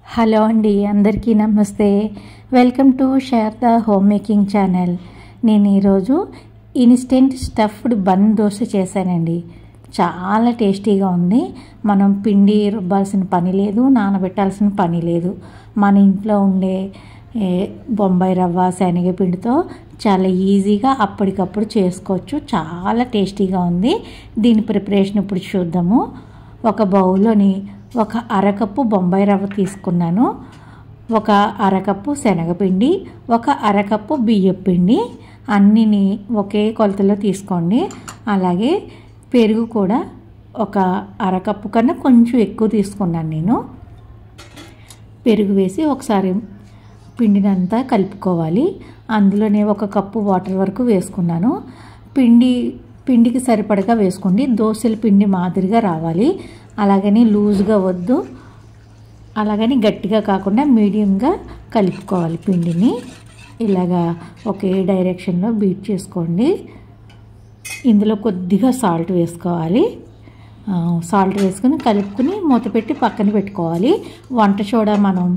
Hello అండి, అందరికీ నమస్తే. Welcome to Sharada home making channel. నేను ఈరోజు ఇన్స్టెంట్ స్టఫ్డ్ బన్ దోశ చేశానండి. చాలా టేస్టీగా ఉంది. మనం పిండి రుబ్బాల్సిన పని లేదు, నానబెట్టాల్సిన పని లేదు. మన ఇంట్లో ఉండే బొంబాయి రవ్వ శనగపిండితో చాలా ఈజీగా అప్పటికప్పుడు చేసుకోవచ్చు. చాలా టేస్టీగా ఉంది. దీని ప్రిపరేషన్ ఇప్పుడు చూద్దాము. ఒక బౌల్లోని ఒక అరకప్పు బొంబాయి రవ్వ తీసుకున్నాను, ఒక అరకప్పు శనగపిండి, ఒక అరకప్పు బియ్యం పిండి, అన్నిని ఒకే కొలతలో తీసుకోండి. అలాగే పెరుగు కూడా ఒక అరకప్పు కన్నా కొంచెం ఎక్కువ తీసుకున్నాను నేను. పెరుగు వేసి ఒకసారి పిండినంతా కలుపుకోవాలి. అందులోనే ఒక కప్పు వాటర్ వరకు వేసుకున్నాను. పిండికి సరిపడగా వేసుకోండి. దోశల పిండి మాదిరిగా రావాలి. అలాగని లూజ్గా వద్దు, అలాగని గట్టిగా కాకుండా మీడియంగా కలుపుకోవాలి. పిండిని ఇలాగా ఒకే డైరెక్షన్లో బీట్ చేసుకోండి. ఇందులో కొద్దిగా సాల్ట్ వేసుకోవాలి. సాల్ట్ వేసుకుని కలుపుకుని మూత పెట్టి పక్కన పెట్టుకోవాలి. వంట సోడా మనం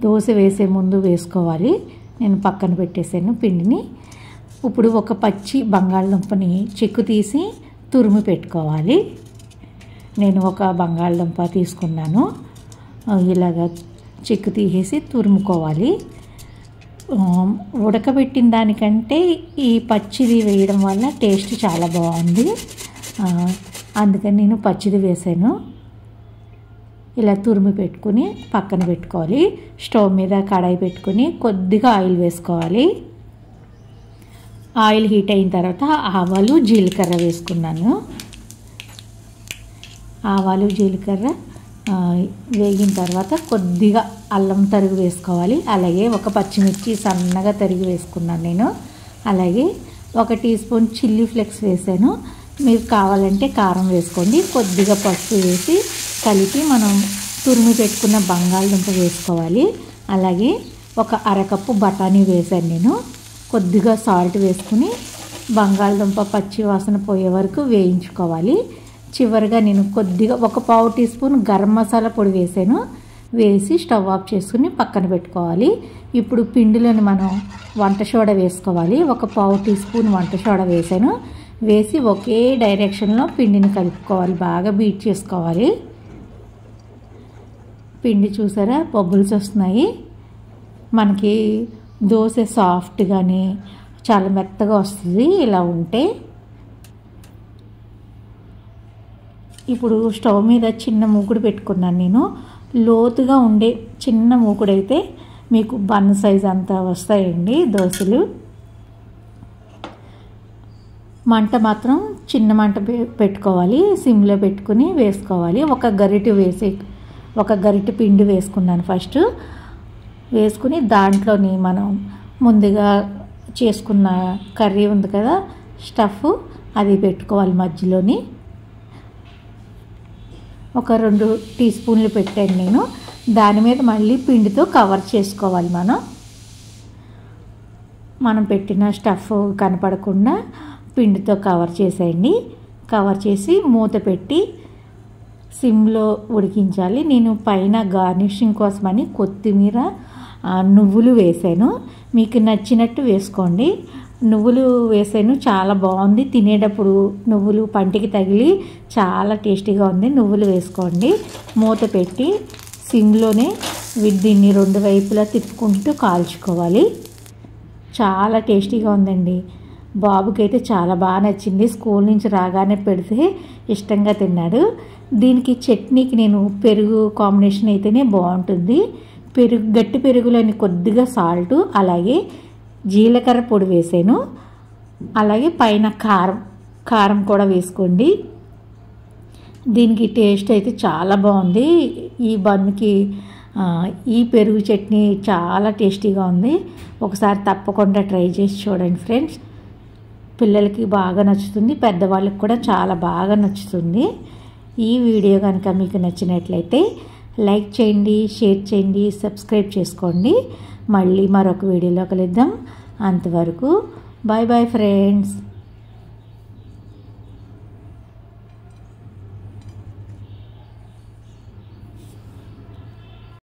దోశ వేసే ముందు వేసుకోవాలి. నేను పక్కన పెట్టేసాను పిండిని. ఇప్పుడు ఒక పచ్చి బంగాళదుంపని చెక్కు తీసి తురుము పెట్టుకోవాలి. నేను ఒక బంగాళదుంప తీసుకున్నాను. ఇలాగ చెక్కు తీసేసి తురుముకోవాలి. ఉడకబెట్టిన దానికంటే ఈ పచ్చిది వేయడం వల్ల టేస్ట్ చాలా బాగుంది. అందుకని నేను పచ్చిది వేసాను. ఇలా తురుము పెట్టుకుని పక్కన పెట్టుకోవాలి. స్టవ్ మీద కడాయి పెట్టుకుని కొద్దిగా ఆయిల్ వేసుకోవాలి. ఆయిల్ హీట్ అయిన తర్వాత ఆవాలు జీలకర్ర వేసుకున్నాను. ఆవాలు జీలకర్ర వేగిన తర్వాత కొద్దిగా అల్లం తరుగు వేసుకోవాలి. అలాగే ఒక పచ్చిమిర్చి సన్నగా తరిగి వేసుకున్నాను నేను. అలాగే 1 టీ స్పూన్ చిల్లీ ఫ్లేక్స్ వేసాను. మీరు కావాలంటే కారం వేసుకోండి. కొద్దిగా పసుపు వేసి కలిపి మనం తురిమి పెట్టుకున్న బంగాళదుంప వేసుకోవాలి. అలాగే ఒక అరకప్పు బఠానీ వేసాను నేను. కొద్దిగా సాల్ట్ వేసుకుని బంగాళదుంప పచ్చి వాసన పోయే వరకు వేయించుకోవాలి. చివరిగా నేను కొద్దిగా ఒక 1/4 టీ స్పూన్ గరం మసాలా పొడి వేసాను. వేసి స్టవ్ ఆఫ్ చేసుకుని పక్కన పెట్టుకోవాలి. ఇప్పుడు పిండిలోని మనం వంట సోడా వేసుకోవాలి. ఒక 1/4 టీ స్పూన్ వంట సోడా వేసాను. వేసి ఒకే డైరెక్షన్లో పిండిని కలుపుకోవాలి. బాగా బీట్ చేసుకోవాలి. పిండి చూసారా, బబుల్స్ వస్తున్నాయి. మనకి దోశ సాఫ్ట్గానే చాలా మెత్తగా వస్తుంది ఇలా ఉంటే. ఇప్పుడు స్టవ్ మీద చిన్న మూకుడు పెట్టుకున్నాను నేను. లోతుగా ఉండే చిన్న మూకుడైతే మీకు బన్ సైజ్ అంతా వస్తాయండి దోశలు. మంట మాత్రం చిన్న మంట పెట్టుకోవాలి. సిమ్లో పెట్టుకుని వేసుకోవాలి. ఒక గరిటె పిండి వేసుకున్నాను ఫస్ట్. వేసుకుని దాంట్లోని మనం ముందుగా చేసుకున్న కర్రీ ఉంది కదా, స్టఫ్, అది పెట్టుకోవాలి మధ్యలోని. ఒక 2 టీ స్పూన్లు పెట్టాను నేను. దాని మీద మళ్ళీ పిండితో కవర్ చేసుకోవాలి. మనం పెట్టిన స్టఫ్ కనపడకుండా పిండితో కవర్ చేసేయండి. కవర్ చేసి మూత పెట్టి సిమ్లో ఉడికించాలి. నేను పైన గార్నిషింగ్ కోసమని కొత్తిమీర, నువ్వులు వేసాను. మీకు నచ్చినట్టు వేసుకోండి. నువ్వులు వేసాను, చాలా బాగుంది. తినేటప్పుడు నువ్వులు పంటికి తగిలి చాలా టేస్టీగా ఉంది. నువ్వులు వేసుకోండి. మూత పెట్టి సిమ్లోనే దీన్ని 2 వైపులా తిప్పుకుంటూ కాల్చుకోవాలి. చాలా టేస్టీగా ఉందండి. బాబుకి అయితే చాలా బాగా నచ్చింది. స్కూల్ నుంచి రాగానే పెడితే ఇష్టంగా తిన్నాడు. దీనికి చట్నీకి నేను పెరుగు కాంబినేషన్ అయితేనే బాగుంటుంది. గట్టి పెరుగులోని కొద్దిగా సాల్టు, అలాగే జీలకర్ర పొడి వేసాను. అలాగే పైన కారం కూడా వేసుకోండి. దీనికి టేస్ట్ అయితే చాలా బాగుంది. ఈ బన్కి ఈ పెరుగు చట్నీ చాలా టేస్టీగా ఉంది. ఒకసారి తప్పకుండా ట్రై చేసి చూడండి ఫ్రెండ్స్. పిల్లలకి బాగా నచ్చుతుంది, పెద్దవాళ్ళకి కూడా చాలా బాగా నచ్చుతుంది. ఈ వీడియో కనుక మీకు నచ్చినట్లయితే లైక్ చేయండి, షేర్ చేయండి, సబ్స్క్రైబ్ చేసుకోండి. మళ్ళీ మరొక వీడియోలో కలుద్దాం. అంతవరకు బాయ్ బాయ్ ఫ్రెండ్స్.